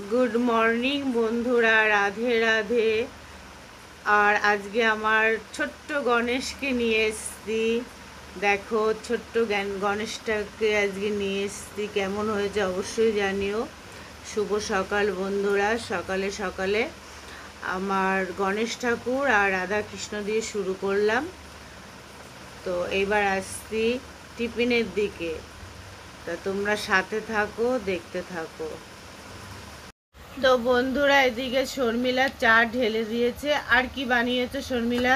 Good morning বন্ধুরা, রাধে রাধে। আর আজকে আমার ছোট্ট গণেশকে নিয়ে এসছি। দেখো, ছোট্ট গণেশটাকে আজকে নিয়ে এসছি। কেমন হয়েছে অবশ্যই জানিও। শুভ সকাল বন্ধুরা। সকালে সকালে আমার গণেশ ঠাকুর আর রাধা কৃষ্ণ দিয়ে শুরু করলাম। তো এইবার আসছি টিফিনের দিকে। তা তোমরা সাথে থাকো, দেখতে থাকো। তো বন্ধুরা, এদিকে শর্মিলা চা ঢেলে দিয়েছে। আর কি বানিয়েছে শর্মিলা?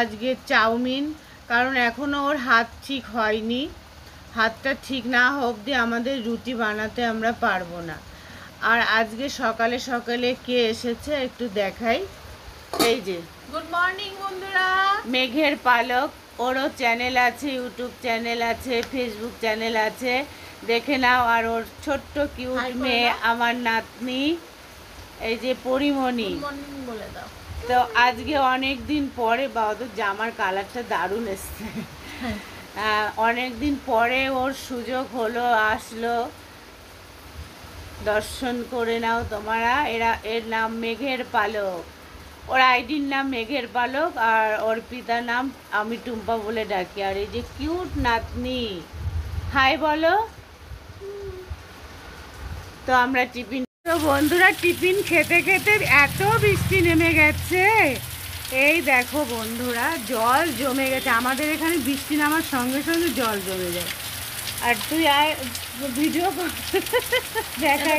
আজকে চাউমিন। কারণ এখনও ওর হাত ঠিক হয়নি। হাতটা ঠিক না অবধি আমাদের রুটি বানাতে আমরা পারবো না। আর আজকে সকালে সকালে কে এসেছে একটু দেখাই। এই যে, গুড মর্নিং বন্ধুরা। মেঘের পালক। ওরও চ্যানেল আছে, ইউটিউব চ্যানেল আছে, ফেসবুক চ্যানেল আছে, দেখে নাও। আর ওর ছোট্ট কিউট মেয়ে আমার নাতনি, এই যে পরিমণি। বলে দাও। তো আজকে অনেক দিন পরে, বা ওদের জামার কালারটা দারুণ এসছে। অনেক দিন পরে ওর সুযোগ হলো, আসলো। দর্শন করে নাও তোমরা। এর নাম মেঘের পালক। ওর আইডির নাম মেঘের পালক, আর ওর পিতার নাম আমি টুম্পা বলে ডাকি। আর এই যে কিউট নাতনি, হাই বলো। তো আমরা টিফিন, তো বন্ধুরা টিফিন খেতে খেতে এত বৃষ্টি নেমে গেছে। এই দেখো বন্ধুরা, জল জমে গেছে। আমাদের এখানে বৃষ্টি নামার সঙ্গে সঙ্গে জল জমে যায়। আর তুই আয় ভিডিও দেখা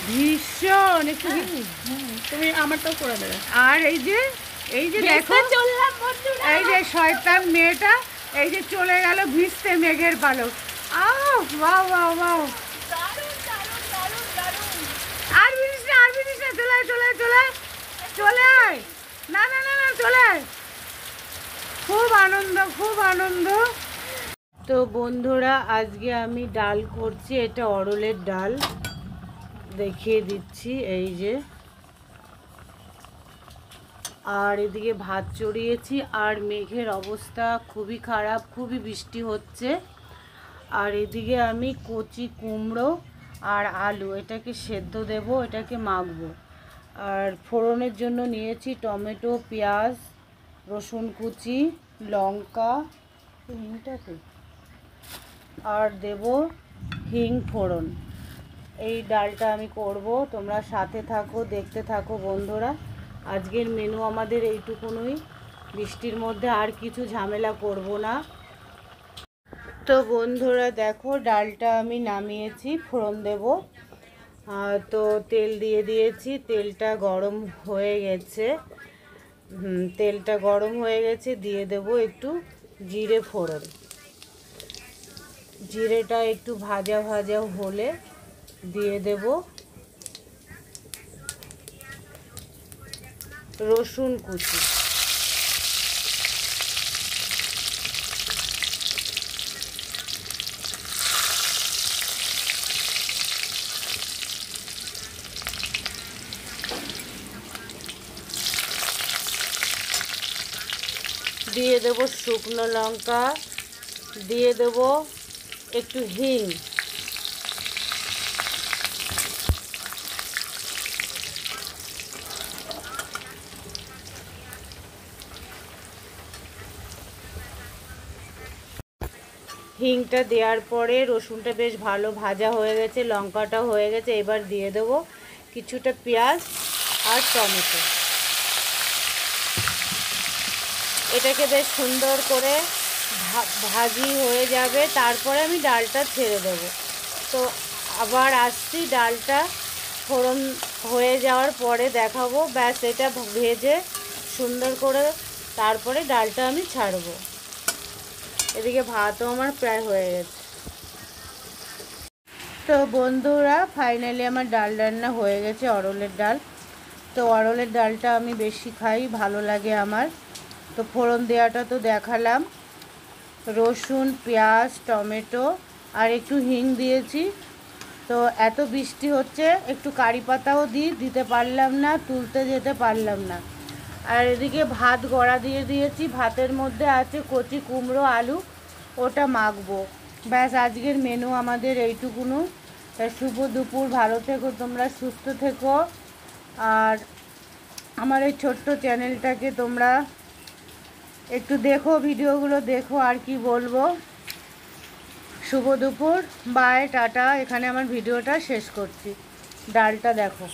ভীষণ একটু। তুমি আমারটাও করে দেবে। আর এই যে দেখো, চললাম বন্ধুরা। এই যে শয়তান মেয়েটা, এই যে চলে গেল ভিজতে মেঘের পালক। আহ, বাহ বাহ বাহ। দারুণ দারুণ দারুণ দারুণ। আর ভিজিস না, আর ভিজিস না, চলে আয়, চলে আয়, চলে আয়, চলে আয়। না না না না, চলে আয়। খুব আনন্দ, খুব আনন্দ। তো বন্ধুরা, আজকে আমি ডাল করছি। এটা অরলের ডাল, দেখিয়ে দিচ্ছি। এই যে, আর এদিকে ভাত চড়িয়েছি। আর মেঘের অবস্থা খুবই খারাপ, খুবই বৃষ্টি হচ্ছে। আর এদিকে আমি কচি কুমড়ো আর আলু, এটাকে সেদ্ধ দেব, এটাকে মাখবো। আর ফোড়নের জন্য নিয়েছি টমেটো, পেঁয়াজ, রসুন কুচি, লঙ্কা, হিংটাকে, আর দেব হিং ফোড়ন। এই ডালটা আমি করব। তোমরা সাথে থাকো, দেখতে থাকো বন্ধুরা। আজকের মেনু আমাদের এইটুকুনই। বৃষ্টির মধ্যে আর কিছু ঝামেলা করব না। তো বন্ধুরা দেখো, ডালটা আমি নামিয়েছি, ফোড়ন দেব। তো তেল দিয়ে দিয়েছি, তেলটা গরম হয়ে গেছে। তেলটা গরম হয়ে গেছে, দিয়ে দেব একটু জিরে ফোড়ন। জিরেটা একটু ভাজা ভাজা হলে দিয়ে দেব রসুন কুচি। দিয়ে দেব শুকনো লঙ্কা, দিয়ে দেব একটু হিং। হিংটা দেওয়ার পরে রসুনটা বেশ ভালো ভাজা হয়ে গেছে, লঙ্কাটাও হয়ে গেছে। এবার দিয়ে দেব কিছুটা পেঁয়াজ আর টমেটো। এটাকে বেশ সুন্দর করে ভাজি হয়ে যাবে, তারপরে আমি ডালটা ছেড়ে দেবো। তো আবার আসছি, ডালটা ফোড়ন হয়ে যাওয়ার পরে দেখাবো। ব্যাস, এটা ভেজে সুন্দর করে তারপরে ডালটা আমি ছাড়বো। এদিকে ভাতও আমার প্রায় হয়ে গেছে। তো বন্ধুরা, ফাইনালি আমার ডাল রান্না হয়ে গেছে, অরলের ডাল। তো অরলের ডালটা আমি বেশি খাই, ভালো লাগে আমার। তো ফোড়ন দেওয়াটা তো দেখালাম, রসুন, পেঁয়াজ, টমেটো আর একটু হিং দিয়েছি। তো এত বৃষ্টি হচ্ছে, একটু কারি পাতাও দিতে পারলাম না, তুলতে যেতে পারলাম না। আর এদিকে ভাত গড়া দিয়ে দিয়েছি, ভাতের মধ্যে আছে কচি কুমড়ো, আলু, ওটা মাখবো। ব্যাস, আজকের মেনু আমাদের এইটুকুনো। তাই শুভ দুপুর, ভালো থেকো তোমরা, সুস্থ থেকো। আর আমার এই ছোট্ট চ্যানেলটাকে তোমরা একটু দেখো, ভিডিওগুলো দেখো, আর কি বলবো। শুভ দুপুর, বাই, টাটা। এখানে আমার ভিডিওটা শেষ করছি। ডালটা দেখো।